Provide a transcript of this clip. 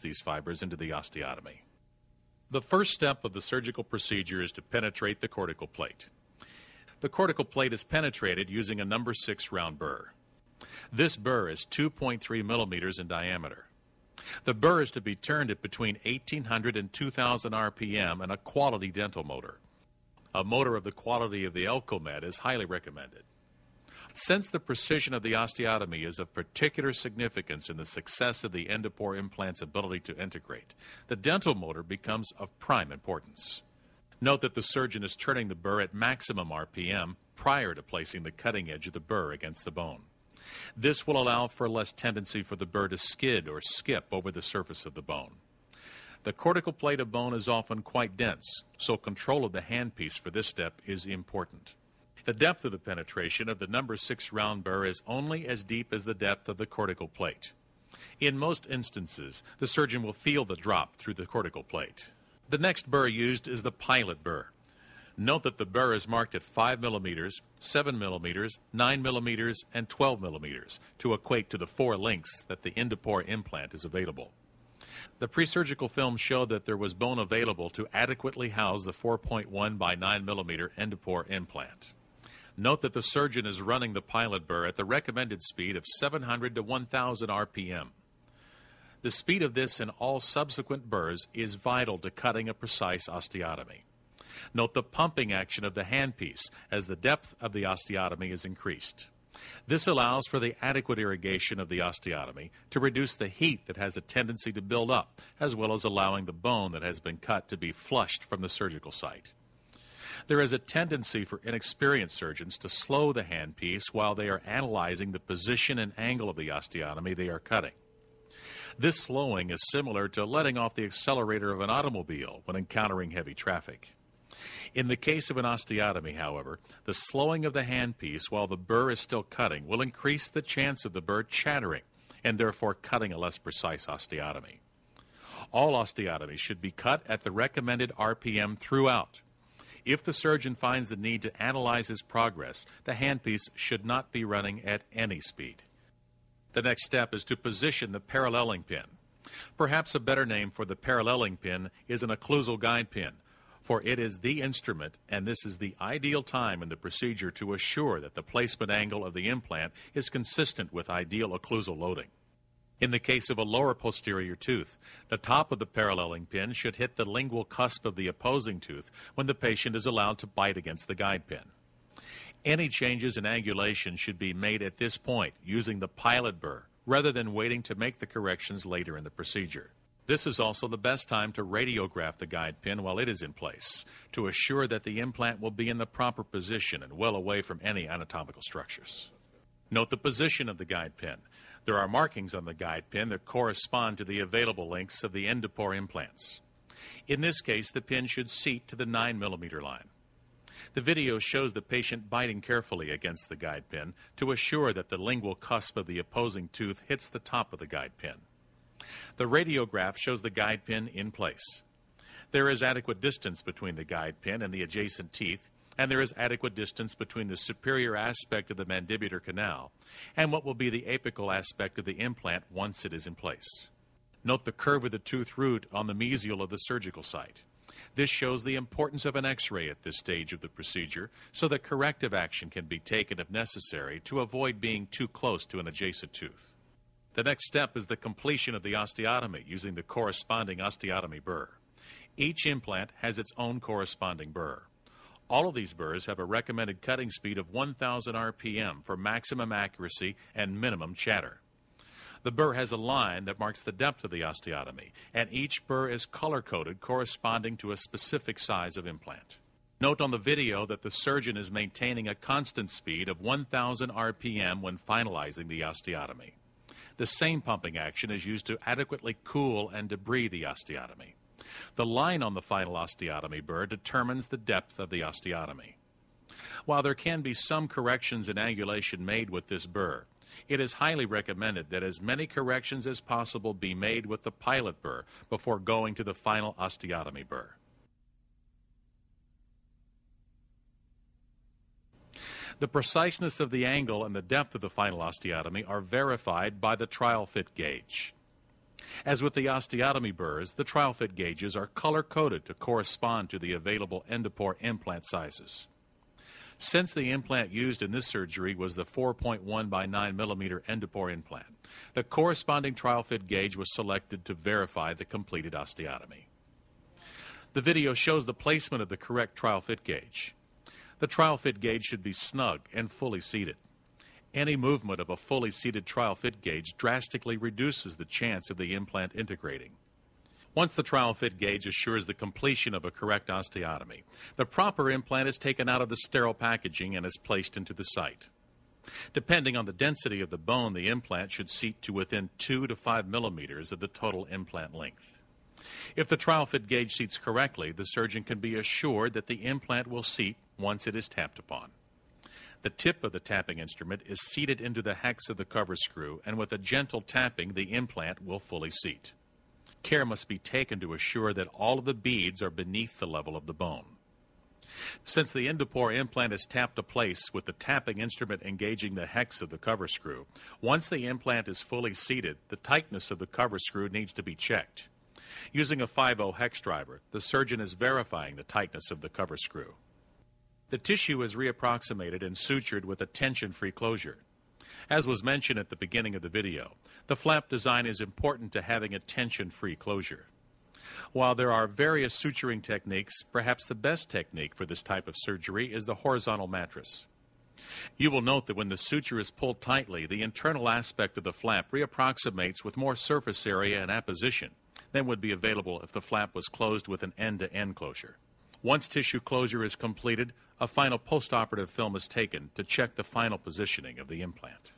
these fibers into the osteotomy. The first step of the surgical procedure is to penetrate the cortical plate. The cortical plate is penetrated using a number 6 round burr. This burr is 2.3 millimeters in diameter. The burr is to be turned at between 1800 and 2000 RPM and a quality dental motor. A motor of the quality of the Elcomed is highly recommended. Since the precision of the osteotomy is of particular significance in the success of the Endopore implant's ability to integrate, the dental motor becomes of prime importance. Note that the surgeon is turning the burr at maximum RPM prior to placing the cutting edge of the burr against the bone. This will allow for less tendency for the burr to skid or skip over the surface of the bone. The cortical plate of bone is often quite dense, so control of the handpiece for this step is important. The depth of the penetration of the number 6 round burr is only as deep as the depth of the cortical plate. In most instances, the surgeon will feel the drop through the cortical plate. The next burr used is the pilot burr. Note that the burr is marked at 5 millimeters, 7 millimeters, 9 millimeters, and 12 millimeters to equate to the 4 lengths that the Endopore implant is available. The pre-surgical film showed that there was bone available to adequately house the 4.1 by 9 millimeter Endopore implant. Note that the surgeon is running the pilot burr at the recommended speed of 700 to 1000 RPM. The speed of this and all subsequent burrs is vital to cutting a precise osteotomy. Note the pumping action of the handpiece as the depth of the osteotomy is increased. This allows for the adequate irrigation of the osteotomy to reduce the heat that has a tendency to build up, as well as allowing the bone that has been cut to be flushed from the surgical site. There is a tendency for inexperienced surgeons to slow the handpiece while they are analyzing the position and angle of the osteotomy they are cutting. This slowing is similar to letting off the accelerator of an automobile when encountering heavy traffic. In the case of an osteotomy, however, the slowing of the handpiece while the burr is still cutting will increase the chance of the burr chattering and therefore cutting a less precise osteotomy. All osteotomies should be cut at the recommended RPM throughout. If the surgeon finds the need to analyze his progress, the handpiece should not be running at any speed. The next step is to position the paralleling pin. Perhaps a better name for the paralleling pin is an occlusal guide pin, for it is the instrument, and this is the ideal time in the procedure to assure that the placement angle of the implant is consistent with ideal occlusal loading. In the case of a lower posterior tooth, the top of the paralleling pin should hit the lingual cusp of the opposing tooth when the patient is allowed to bite against the guide pin. Any changes in angulation should be made at this point using the pilot burr rather than waiting to make the corrections later in the procedure. This is also the best time to radiograph the guide pin while it is in place to assure that the implant will be in the proper position and well away from any anatomical structures. Note the position of the guide pin. There are markings on the guide pin that correspond to the available lengths of the Endopore implants. In this case, the pin should seat to the 9 millimeter line. The video shows the patient biting carefully against the guide pin to assure that the lingual cusp of the opposing tooth hits the top of the guide pin. The radiograph shows the guide pin in place. There is adequate distance between the guide pin and the adjacent teeth, and there is adequate distance between the superior aspect of the mandibular canal and what will be the apical aspect of the implant once it is in place. Note the curve of the tooth root on the mesial of the surgical site. This shows the importance of an X-ray at this stage of the procedure so that corrective action can be taken if necessary to avoid being too close to an adjacent tooth. The next step is the completion of the osteotomy using the corresponding osteotomy burr. Each implant has its own corresponding burr. All of these burrs have a recommended cutting speed of 1000 RPM for maximum accuracy and minimum chatter. The burr has a line that marks the depth of the osteotomy, and each burr is color-coded corresponding to a specific size of implant. Note on the video that the surgeon is maintaining a constant speed of 1000 RPM when finalizing the osteotomy. The same pumping action is used to adequately cool and debride the osteotomy. The line on the final osteotomy burr determines the depth of the osteotomy. While there can be some corrections in angulation made with this burr, it is highly recommended that as many corrections as possible be made with the pilot burr before going to the final osteotomy burr. The preciseness of the angle and the depth of the final osteotomy are verified by the trial fit gauge. As with the osteotomy burrs, the trial fit gauges are color-coded to correspond to the available endopore implant sizes. Since the implant used in this surgery was the 4.1 by 9 millimeter endopore implant, the corresponding trial fit gauge was selected to verify the completed osteotomy. The video shows the placement of the correct trial fit gauge. The trial fit gauge should be snug and fully seated. Any movement of a fully seated trial fit gauge drastically reduces the chance of the implant integrating. Once the trial fit gauge assures the completion of a correct osteotomy, the proper implant is taken out of the sterile packaging and is placed into the site. Depending on the density of the bone, the implant should seat to within 2 to 5 millimeters of the total implant length. If the trial fit gauge seats correctly, the surgeon can be assured that the implant will seat once it is tapped upon. The tip of the tapping instrument is seated into the hex of the cover screw, and with a gentle tapping, the implant will fully seat. Care must be taken to assure that all of the beads are beneath the level of the bone. Since the endopore implant is tapped to place with the tapping instrument engaging the hex of the cover screw, once the implant is fully seated, the tightness of the cover screw needs to be checked. Using a 5/0 hex driver, the surgeon is verifying the tightness of the cover screw. The tissue is reapproximated and sutured with a tension-free closure. As was mentioned at the beginning of the video, the flap design is important to having a tension-free closure. While there are various suturing techniques, perhaps the best technique for this type of surgery is the horizontal mattress. You will note that when the suture is pulled tightly, the internal aspect of the flap reapproximates with more surface area and apposition than would be available if the flap was closed with an end-to-end closure. Once tissue closure is completed, a final postoperative film is taken to check the final positioning of the implant.